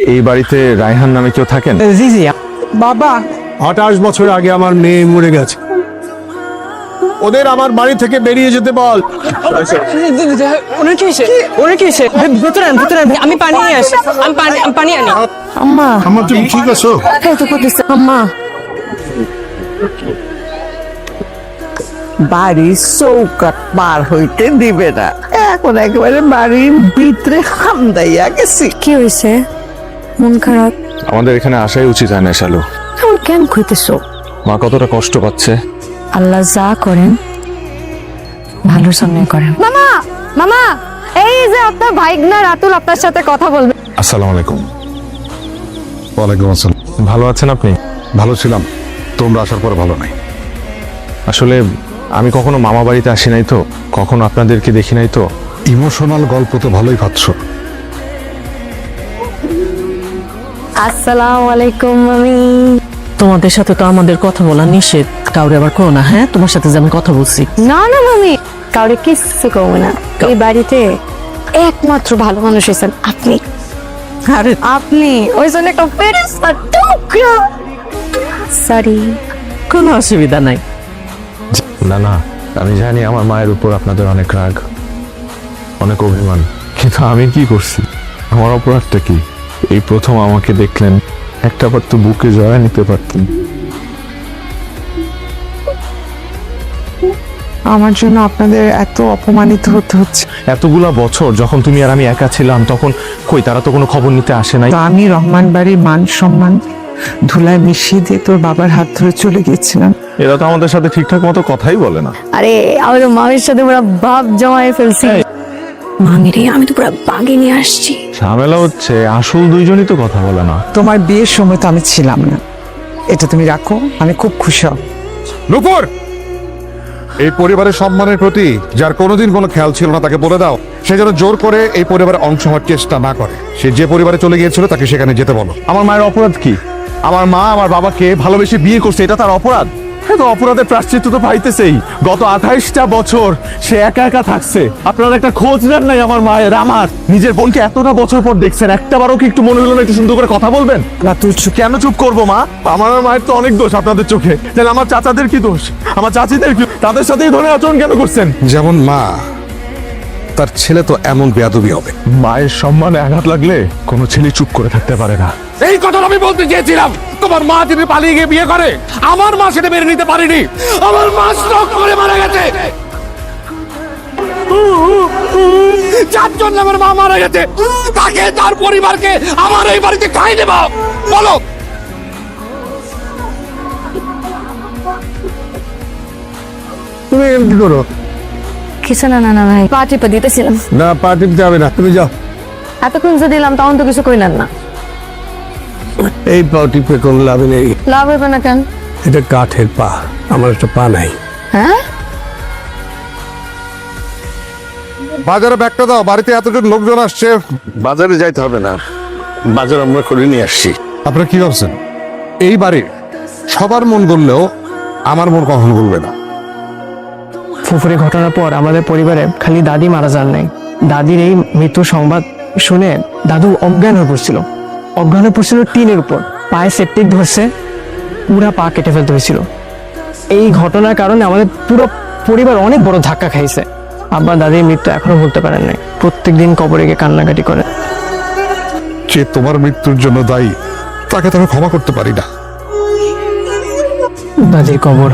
এই বাড়িতে রায়হান নামে কেউ থাকেন? জি জি। বাবা 28 বছর আগে আমার মেয়ে মরে গেছে, ওদের আমার বাড়ি থেকে বেরিয়ে যেতে বল। ওনার কি হয়েছে? ওনার কি হয়েছে? ভেতরে আন, ভেতরে আন। আমি পানি নিয়ে আসি। আমি পানি আনি। আম্মা, আমার তুমি ঠিক আছো? এই তো করতেছে আম্মা। বাড়ির চৌকাট পার হইতে দিবে না, এখন একেবারে বাড়ির ভিতরে হামদাইয়া গেছি। কি হয়েছে? মন খারাপ? আমাদের এখানে আসাই উচিত হয় না শালু। এমন কেন কইতেছো? মা কতটা কষ্ট পাচ্ছে। আল্লাহ যা করেন ভালোর জন্য করেন। মামা, মামা, এই যে আপনার ভাইগনা রাতুল আপনার সাথে কথা বলবে। আসসালামু আলাইকুম। ওয়ালাইকুম আসসালাম। ভালো আছেন আপনি? ভালো ছিলাম, তোমরা আসার পর ভালো নাই। আসলে আমি কখনো মামা বাড়িতে আসি নাই তো, কখনো আপনাদেরকে দেখি নাই তো। ইমোশনাল গল্প তো ভালোই পাচ্ছ। আসসালামু আলাইকুম মামি। তোমাদের সাথে তো আমাদের কথা বলা নিষেধ, কাউরে আবার করো না। হ্যাঁ, তোমার সাথে যে আমি কথা বলছি। না না মামি, কাউরে কিচ্ছু করবো না। এই বাড়িতে একমাত্র ভালো মানুষ হয়েছেন আপনি। আরে আপনি ওই জন্য একটা ফেরেশতা টুকরা। সরি। কোনো অসুবিধা নাই। না না, আমি জানি আমার মায়ের উপর আপনাদের অনেক রাগ, অনেক অভিমান, কিন্তু আমি কি করছি? আমার অপরাধটা কি? এই প্রথম আমাকে দেখলেন, একটা বার তো বুকে জড়া নিতে পারতেন। আমার জন্য আপনাদের এত অপমানিত হতে হচ্ছে। এতগুলা বছর যখন তুমি আর আমি একা ছিলাম, তখন কই তারা তো কোনো খবর নিতে আসে নাই। তো আমি রহমান বাড়ির মান সম্মান ধুলায় মিশিয়ে দিয়ে তোর বাবার হাত ধরে চলে গিয়েছিলাম। এরা তো আমাদের সাথে ঠিকঠাক মতো কথাই বলে না। আরে আমি তো মামির সাথে পুরো ভাব জমায়ে ফেলছি। মামি রে, আমি তো পুরো বাগে নিয়ে আসছি। ঝামেলা হচ্ছে আসল দুইজনই তো কথা বলে না। তোমার বিয়ের সময় তো আমি ছিলাম না, এটা তুমি রাখো, আমি খুব খুশি হব। নূপুর, এই পরিবারের সম্মানের প্রতি যার কোনোদিন কোনো খেয়াল ছিল না তাকে বলে দাও সে যেন জোর করে এই পরিবারের অংশ হওয়ার চেষ্টা না করে। সে যে পরিবারে চলে গিয়েছিল তাকে সেখানে যেতে বলো। আমার মায়ের অপরাধ কি? আমার মা আমার বাবাকে ভালোবেসে বিয়ে করছে, এটা তার অপরাধ? তো অপরাধের প্রায়শ্চিত্ত তো পাইতেছেই। গত 28টা বছর সে একা একা থাকছে, আপনারা একটা খোঁজ নেন নাই আমার মায়ের। আমার নিজের বোনকে এতটা বছর পর দেখছেন, একটাবারও কি একটু মনে হলো না একটু সুন্দর করে কথা বলবেন? না তুই চুপ। কেন চুপ করবো মা? আমার আর মায়ের তো অনেক দোষ আপনাদের চোখে। তাহলে আমার চাচাদের কি দোষ? আমার চাচিদের কি? তাদের সাথে এই ধরনের আচরণ কেন করছেন? যেমন মা, তার ছেলে তো এমন বেয়াদবি হবে। মায়ের সম্মানে আঘাত লাগলে কোনো ছেলে চুপ করে থাকতে পারে না। এই কথা আমি বলতে চেয়েছিলাম। তোমার মা যদি পালিয়ে গিয়ে বিয়ে করে, আমার মা সেটা মেনে নিতে পারেনি। আমার মা স্ট্রোক করে মারা গেছে। যার জন্য আমার মা মারা গেছে, তাকে তার পরিবারকে আমার এই বাড়িতে খাই দেব বলো। তুমি এমনি করো কিছু না না না ভাই, পা টিপে দিতেছিলাম। না, পা টিপতে হবে না, তুমি যাও। এতক্ষণ যে দিলাম তখন তো কিছু কইলেন না। এই পা টিপে কোনো লাভ নেই, লাভ হবে না কেন? এটা কাঠের পা, আমার একটা পা নাই। হ্যাঁ, বাজারে ব্যাগটা দাও, বাড়িতে এতজন লোকজন আসছে। বাজারে যাইতে হবে না, বাজার আমরা করে নিয়ে আসছি। আপনারা কি ভাবছেন এই বাড়ির সবার মন গড়লেও আমার মন কখনো গড়বে না? ফুফুরি ঘটনার পর আমাদের পরিবারে খালি দাদি মারা যান নাই, দাদির এই মৃত্যু সংবাদ শুনে দাদু অজ্ঞান হয়ে পড়ছিল। অজ্ঞান হয়ে পড়ছিল টিনের উপর, পায়ে সেপটিক ধরছে, পুরা পা কেটে ফেলতে হয়েছিল। এই ঘটনার কারণে আমাদের পুরো পরিবার অনেক বড় ধাক্কা খাইছে। আব্বা দাদির মৃত্যু এখনো ভুলতে পারেন নাই, প্রত্যেকদিন কবরে গিয়ে কান্নাকাটি করে। যে তোমার মৃত্যুর জন্য দায়ী তাকে তো আমি ক্ষমা করতে পারি না। দাদির কবর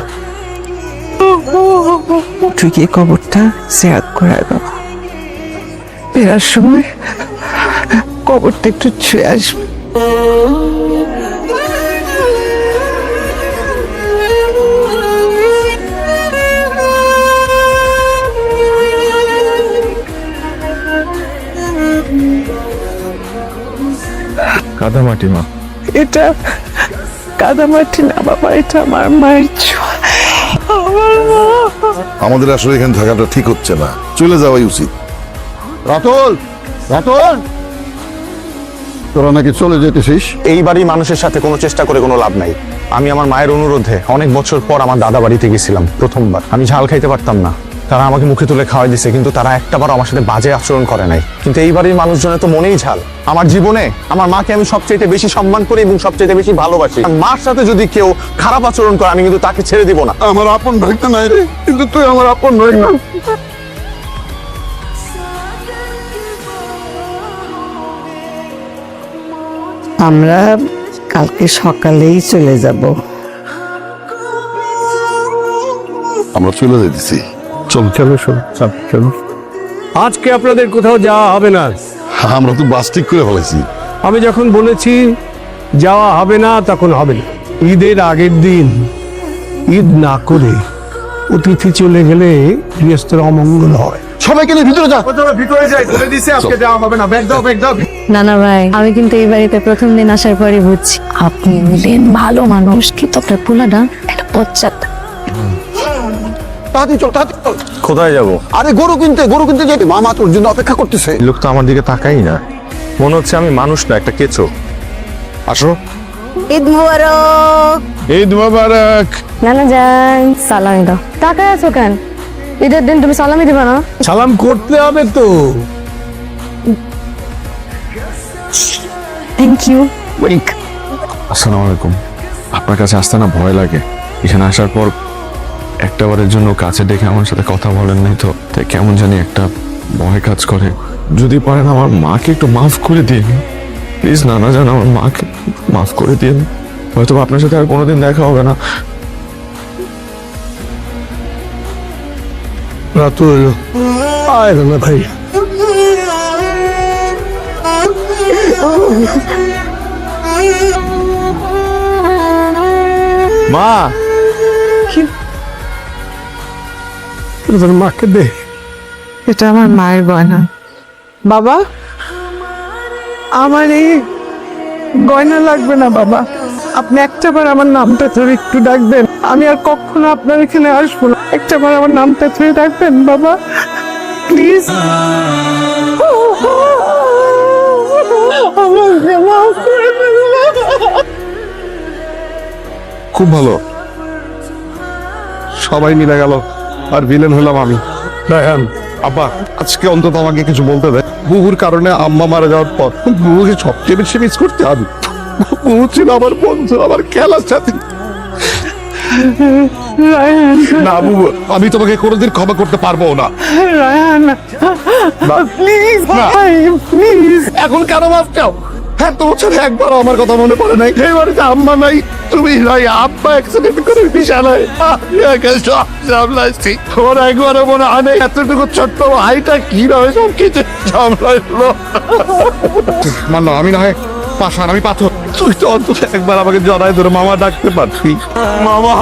তুই কি কবরটা শেয়ার করার বাবা, ফেরার সময় কবরটা একটু ছুঁয়ে আসবে। কাদামাটি মা। এটা কাদামাটি না বাবা, এটা আমার মায়ের ছোঁয়া। আমার মা। আমাদের আসলে এখানে থাকাটা ঠিক হচ্ছে না, চলে যাওয়াই উচিত। রাতুল, রাতুল, তোরা নাকি চলে যেতেছিস? এই বাড়ির মানুষের সাথে কোনো চেষ্টা করে কোনো লাভ নাই। আমি আমার মায়ের অনুরোধে অনেক বছর পর আমার দাদা বাড়িতে গেছিলাম প্রথমবার। আমি ঝাল খাইতে পারতাম না, তারা আমাকে মুখে তুলে খাওয়াই দিছে, কিন্তু তারা একটাবার আমার সাথে বাজে আচরণ করে নাই। কিন্তু এই বাড়ির মানুষজনের তো মনেই ঝাল। আমার জীবনে আমার মাকে আমি সবচেয়ে বেশি সম্মান করি এবং সবচেয়ে বেশি ভালোবাসি। আর মার সাথে যদি কেউ খারাপ আচরণ করে আমি কিন্তু তাকে ছেড়ে দিব না। আমার আপন ভাইটা নাই রে, কিন্তু তুই আমার আপন ভাই না। আমরা কালকে সকালেই চলে যাব। আমরা চলে যেতেছি। চলো আজকে আপনাদের কোথাও যাওয়া হবে না। আমরা তো বাস ঠিক করে ফেলেছি। আমি যখন বলেছি যাওয়া হবে না তখন হবে না। ঈদের আগের দিন ঈদ না করে অতিথি চলে গেলে গৃহস্থের অমঙ্গল হয়। সবাইকে নিয়ে ভিতরে যা। ভিতরে যাই, বলে দিছে আজকে যাওয়া হবে না। ব্যাগ দাও, ব্যাগ দাও। নানা ভাই, আমি কিন্তু এই বাড়িতে প্রথম দিন আসার পরে বুঝছি আপনি হলেন ভালো মানুষ, কিন্তু আপনার পোলাটা একটা পশ্চাৎ। তাড়াতাড়ি চল, তাড়াতাড়ি চল। কোথায় যাবো? আরে গরু কিনতে যেতে মামা তোর জন্য অপেক্ষা করতেছে। লোক তো আমার দিকে তাকাই না, মনে হচ্ছে আমি মানুষ না, একটা কেঁচো। আসো। ঈদ মুবারক। ঈদ মোবারক। নানা যান, সালামি দাও। তাকায় আছো কেন? ঈদের দিন তুমি সালামি দিবা না? সালাম করতে হবে তো। Thank you. আসসালামু আলাইকুম। আপনার কাছে আসতে না ভয় লাগে। এখানে আসার পর একটাবারের জন্য কাছে ডেকে আমার সাথে কথা বলেন নাই তো, তাই কেমন জানি একটা ভয় কাজ করে। যদি পারেন আমার মাকে একটু মাফ করে দিন প্লিজ। নানা জান, আমার মাকে মাফ করে দিন। হয়তো আপনার সাথে আর কোনোদিন দেখা হবে না। রাতুল, আয় না ভাই। মা, তোর মাকে দে। এটা আমার মায়ের গয়না। বাবা, আমার এই গয়না লাগবে না বাবা। আপনি একটাবার আমার নামটা ধরে একটু ডাকবেন, আমি আর কখনো আপনার এখানে আসবো না। একটাবার আমার নামটা ধরে ডাকবেন বাবা, প্লিজ। আমাকে মাফ করে দিন বাবা। খুব ভালো, সবাই মিলে গেল আর ভিলেন হলাম আমি। রায়হান, আব্বা আজকে অন্তত আমাকে কিছু বলতে দে। বুবুর কারণে আম্মা মারা যাওয়ার পর বুবুকে সবচেয়ে বেশি মিস করতে আমি। বুবু ছিল আমার বন্ধু, আমার খেলার সাথী। রায়হান, না বুবু, আমি তোমাকে কোনোদিন ক্ষমা করতে পারবো না। রায়হান, প্লিজ ভাই, প্লিজ। এখন কেন মাফ চাও? হ্যাঁ, তো বছর একবারও আমার কথা মনে পড়ে নাই। এই বাড়িতে আম্মা নাই, তুমি নাই, আব্বা অ্যাক্সিডেন্ট করে বিশালায় সামলাইছি। ওর একবারও মনে হয় না এতটুকু ছোট্ট ভাইটা কিভাবে সব কিছু সামলাইলো। মানলো আমি না হয় পাষাণ, আমি পাথর। তুই তো অন্তত একবার আমাকে জড়াই ধরে মামা ডাকতে পারছি। মামা